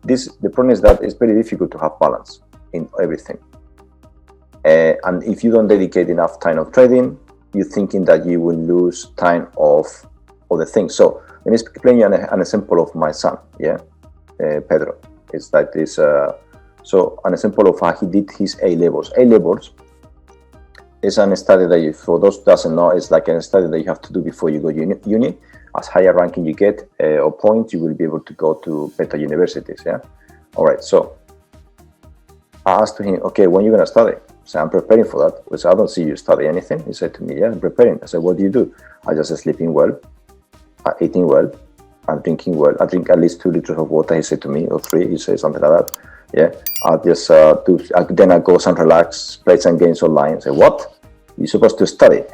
the problem is that it's very difficult to have balance in everything. And if you don't dedicate enough time of trading, you're thinking that you will lose time of other things. So let me explain you an example of my son, Pedro. It's like this. So an example of how he did his A-levels. A-levels is a study that, for those who doesn't know, it's like a study that you have to do before you go uni. As higher ranking you get or points, you will be able to go to better universities. All right. So I asked him, okay, when are you going to study? So I'm preparing for that. I said, I don't see you study anything. He said to me, yeah, I'm preparing. I said, what do you do? I just sleeping well, eating well, I'm drinking well. I drink at least 2 liters of water, he said to me, or 3, he said something like that. Yeah, I just then I go and relax, play some games online. Say, what? You're supposed to study?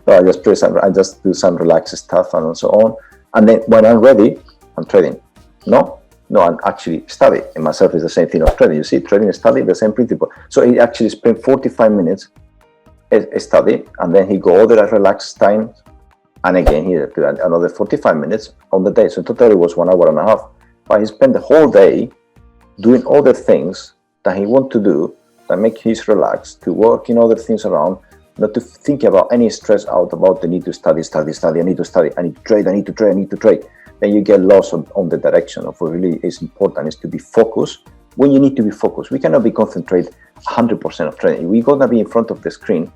No, I just do some relaxed stuff and so on. And then when I'm ready, I'm trading. No, I'm actually study. And myself is the same thing of trading. You see, trading and study, the same principle. So he actually spent 45 minutes study, and then he go all the relaxed time, and again he did another 45 minutes on the day. So in total it was 1 hour and a half. But he spent the whole day doing other things that he want to do that make him relaxed, to work in other things around, not to think about any stress out about the need to study, I need to study, I need to trade. Then you get lost on the direction of what really is important, is to be focused when you need to be focused. We cannot be concentrated 100% of trading. We're going to be in front of the screen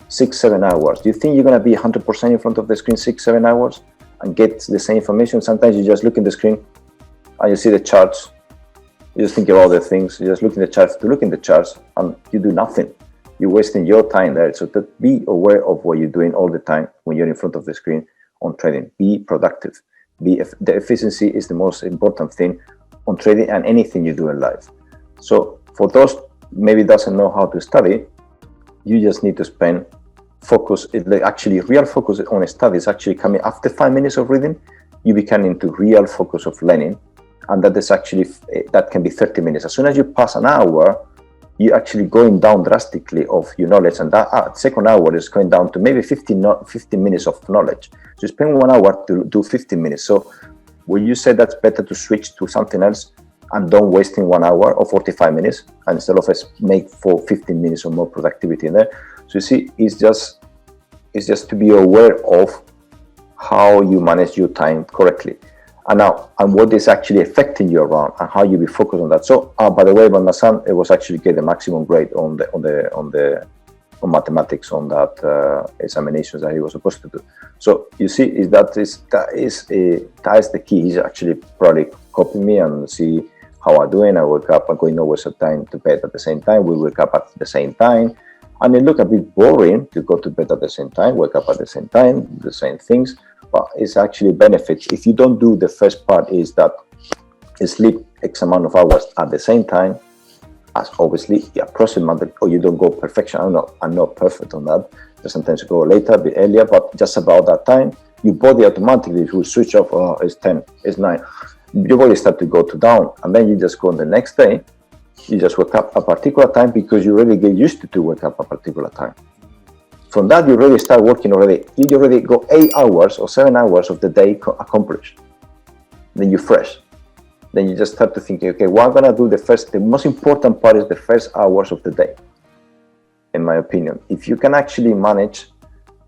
6-7 hours. Do you think you're going to be 100% in front of the screen 6-7 hours and get the same information? Sometimes you just look in the screen and you see the charts. You just think about the things. You just look in the charts to look in the charts, and you do nothing. You're wasting your time there. So to be aware of what you're doing all the time when you're in front of the screen on trading. Be productive. The efficiency is the most important thing on trading and anything you do in life. So for those maybe doesn't know how to study, you just need to spend focus. Actually, real focus on a study is actually coming after 5 minutes of reading. You become into real focus of learning, and that can be 30 minutes. As soon as you pass an hour, you're actually going down drastically of your knowledge, and that second hour is going down to maybe 15 minutes of knowledge. So you spend 1 hour to do 15 minutes. So when you say that's better to switch to something else and don't wasting 1 hour or 45 minutes, and instead of make for 15 minutes or more productivity in there. So you see, it's just to be aware of how you manage your time correctly. And what is actually affecting you around, and how you be focused on that. So, by the way, when my son, it was actually get the maximum grade on mathematics on that examinations that he was supposed to do. So you see, that is the key. He's actually probably copying me and see how I'm doing. I wake up, I'm going always at time to bed at the same time. We wake up at the same time, and it look a bit boring to go to bed at the same time, wake up at the same time, the same things. But it's actually benefits. If you don't do the first part, is that you sleep X amount of hours at the same time, as obviously you approximate, or you don't go perfection. I'm not perfect on that. Sometimes you go later, a bit earlier, but just about that time, your body automatically will switch off. Oh, it's 10, it's 9. Your body start to go to down, and then you just go on the next day. You just wake up a particular time because you really get used to wake up a particular time. From that, you already start working already. You already go 8 hours or 7 hours of the day accomplished. Then you're fresh. Then you just start to think, okay, what I'm going to do the most important part is the first hours of the day, in my opinion. If you can actually manage,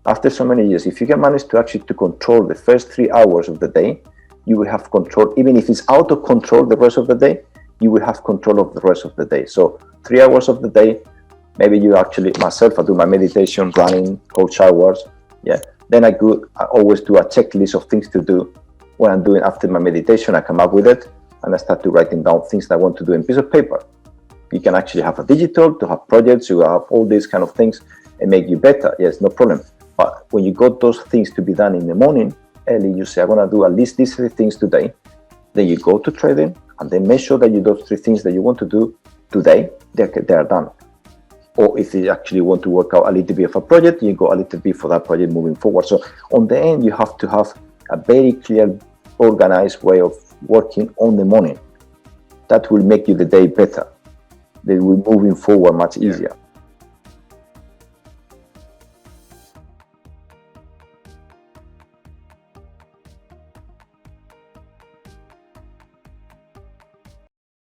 after so many years, if you can manage to actually to control the first 3 hours of the day, you will have control. Even if it's out of control the rest of the day, you will have control of the rest of the day. So 3 hours of the day, maybe you actually, myself, I do my meditation, running, cold showers. Yeah. Then I always do a checklist of things to do. When I'm doing after my meditation, I come up with it, and I start to writing down things that I want to do in piece of paper. You can actually have a digital to have projects. You have all these kind of things and make you better. Yes, no problem. But when you got those things to be done in the morning, early, you say, I'm going to do at least these 3 things today. Then you go to trading, and then make sure that you do those 3 things that you want to do today, they are done. Or if you actually want to work out a little bit of a project, you go a little bit for that project moving forward. So on the end, you have to have a very clear, organized way of working on the morning. That will make you the day better. They will moving forward much easier.